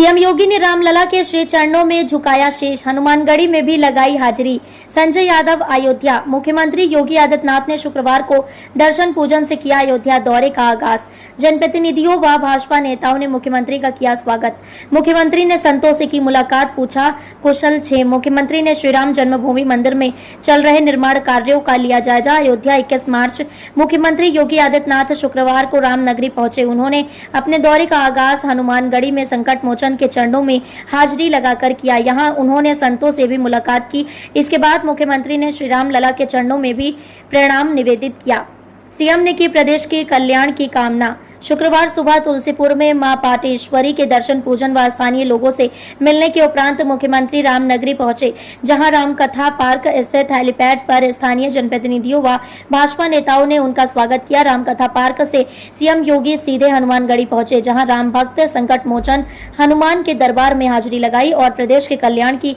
CM योगी ने रामलला के श्री चरणों में झुकाया शीश, हनुमानगढ़ी में भी लगाई हाजिरी। संजय यादव अयोध्या। मुख्यमंत्री योगी आदित्यनाथ ने शुक्रवार को दर्शन पूजन से किया अयोध्या दौरे का आगाज। जनप्रतिनिधियों व भाजपा नेताओं ने मुख्यमंत्री का किया स्वागत। मुख्यमंत्री ने संतों से की मुलाकात, पूछा कुशल क्षेम। मुख्यमंत्री ने श्रीराम जन्मभूमि मंदिर में चल रहे निर्माण कार्यों का लिया जायजा। अयोध्या 21 मार्च। मुख्यमंत्री योगी आदित्यनाथ शुक्रवार को रामनगरी पहुंचे। उन्होंने अपने दौरे का आगाज हनुमानगढ़ी में संकट मोचन के चरणों में हाजिरी लगाकर किया। यहां उन्होंने संतों से भी मुलाकात की। इसके बाद मुख्यमंत्री ने श्री राम लला के चरणों में भी प्रणाम निवेदित किया। सीएम ने की प्रदेश के कल्याण की कामना। शुक्रवार सुबह तुलसीपुर में मां पाटेश्वरी के दर्शन पूजन व स्थानीय लोगों से मिलने के उपरांत मुख्यमंत्री रामनगरी पहुंचे, जहां रामकथा पार्क स्थित हेलीपैड पर स्थानीय जनप्रतिनिधियों व भाजपा नेताओं ने उनका स्वागत किया। रामकथा पार्क से सीएम योगी सीधे हनुमानगढ़ी पहुंचे, जहां राम भक्त संकट मोचन हनुमान के दरबार में हाजिरी लगाई और प्रदेश के कल्याण की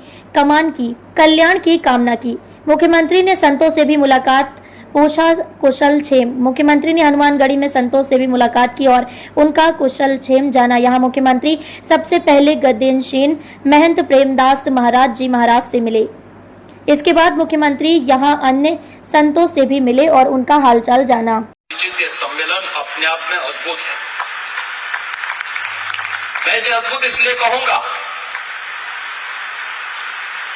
कामना की। मुख्यमंत्री ने संतों से भी मुलाकात, पूछा कुशल क्षेम। मुख्यमंत्री ने हनुमानगढ़ी में संतों से भी मुलाकात की और उनका कुशल क्षेम जाना। यहाँ मुख्यमंत्री सबसे पहले गद्देनशीन महंत प्रेमदास महाराज जी महाराज से मिले। इसके बाद मुख्यमंत्री यहाँ अन्य संतों से भी मिले और उनका हालचाल जाना। सम्मेलन अपने आप में अद्भुत है। मैं इसे अद्भुत इसलिए कहूंगा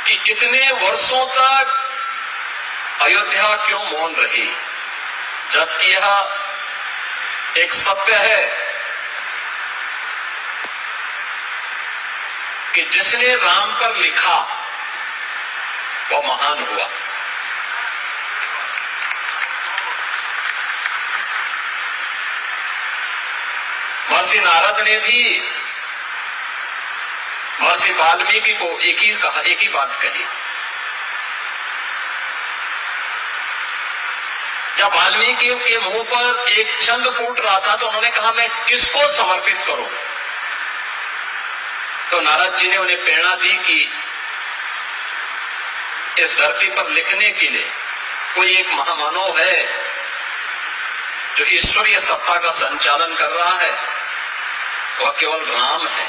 कि इतने वर्षों तक अयोध्या क्यों मौन रही, जबकि यह एक सत्य है कि जिसने राम पर लिखा वह महान हुआ। महर्षि नारद ने भी महर्षि वाल्मीकि को एक ही बात कही। जब वाल्मीकि के मुंह पर एक छंद फूट रहा था तो उन्होंने कहा, मैं किसको समर्पित करूं? तो नारद जी ने उन्हें प्रेरणा दी कि इस धरती पर लिखने के लिए कोई एक महामानव है जो ईश्वरीय सत्ता का संचालन कर रहा है, वह केवल राम है।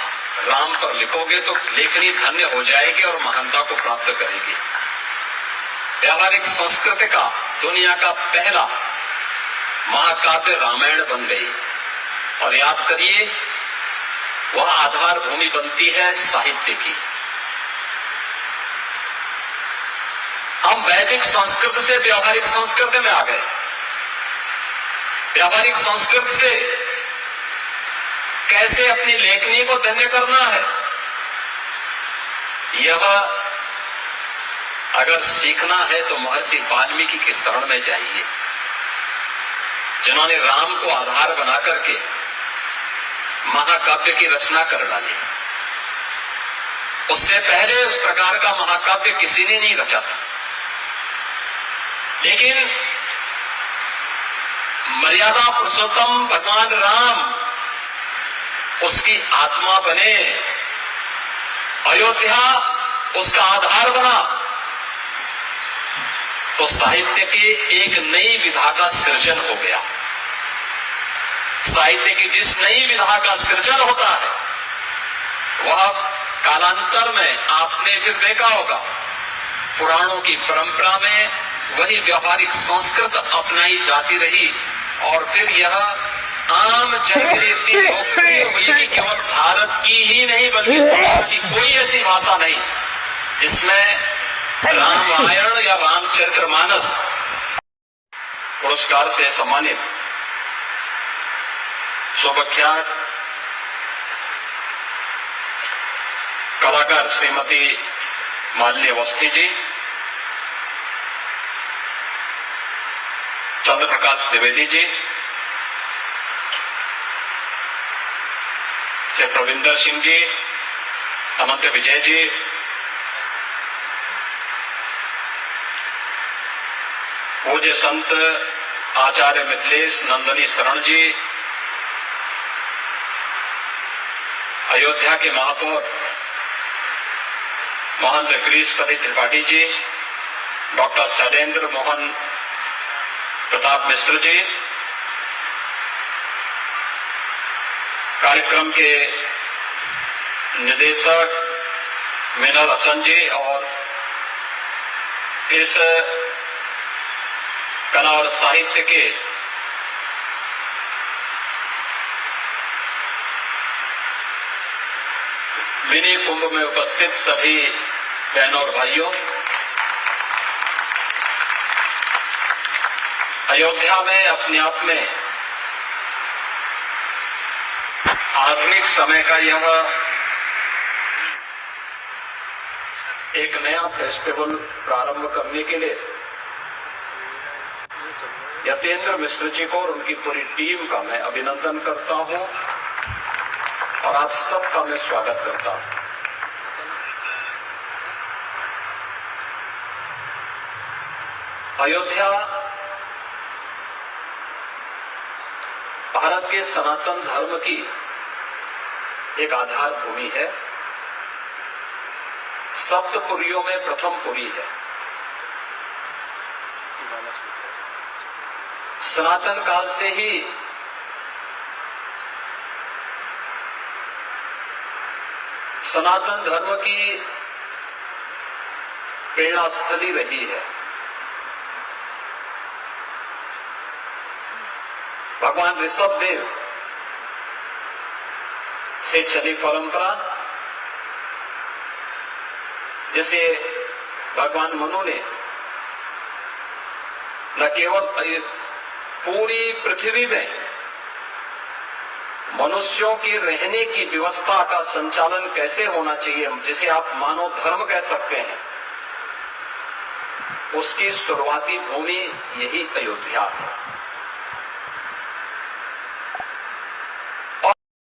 राम पर लिखोगे तो लेखनी धन्य हो जाएगी और महानता को प्राप्त करेगी। व्यावहारिक संस्कृति का दुनिया का पहला महाकाव्य रामायण बन गई। और याद करिए, वह आधार भूमि बनती है साहित्य की। हम वैदिक संस्कृत से व्यावहारिक संस्कृति में आ गए। व्यावहारिक संस्कृत से कैसे अपनी लेखनी को धन्य करना है, यह अगर सीखना है तो महर्षि वाल्मीकि की शरण में जाइए, जिन्होंने राम को आधार बना करके महाकाव्य की रचना कर डाली। उससे पहले उस प्रकार का महाकाव्य किसी ने नहीं रचा था। लेकिन मर्यादा पुरुषोत्तम भगवान राम उसकी आत्मा बने, अयोध्या उसका आधार बना, तो साहित्य की एक नई विधा का सृजन हो गया। साहित्य की जिस नई विधा का सृजन होता है, वह कालांतर में आपने फिर देखा होगा, पुराणों की परंपरा में वही व्यवहारिक संस्कृत अपनाई जाती रही और फिर यह आम जन के लिए इतनी लोकप्रिय हुई कि केवल भारत की ही नहीं बल्कि भारत की कोई ऐसी भाषा नहीं जिसमें रामायण या रामचरितमानस पुरस्कार से सम्मानित सुप्रख्यात कलाकार श्रीमती मालिनी अवस्थी जी, चंद्र प्रकाश द्विवेदी जी, प्रविंदर सिंह जी, अनंत विजय जी, पूज्य संत आचार्य मिथिलेश नंदनी शरण जी, अयोध्या के महापौर महंत गिरीशपति त्रिपाठी जी, डॉक्टर शैलेंद्र मोहन प्रताप मिश्र जी, कार्यक्रम के निदेशक मिनल हसन जी और इस कला और साहित्य के मिनी कुंभ में उपस्थित सभी बहनों और भाइयों, अयोध्या में अपने आप में आधुनिक समय का यह एक नया फेस्टिवल प्रारंभ करने के लिए यतेंद्र मिश्र जी को और उनकी पूरी टीम का मैं अभिनंदन करता हूं और आप सबका मैं स्वागत करता हूं। अयोध्या भारत के सनातन धर्म की एक आधार भूमि है, सप्तपुरियों में प्रथम पुरी है। सनातन काल से ही सनातन धर्म की प्रेरणा स्थली रही है। भगवान ऋषभ देव से चली परंपरा, जिसे भगवान मनु ने न केवल पूरी पृथ्वी में मनुष्यों की रहने की व्यवस्था का संचालन कैसे होना चाहिए, जिसे आप मानव धर्म कह सकते हैं, उसकी शुरुआती भूमि यही अयोध्या है।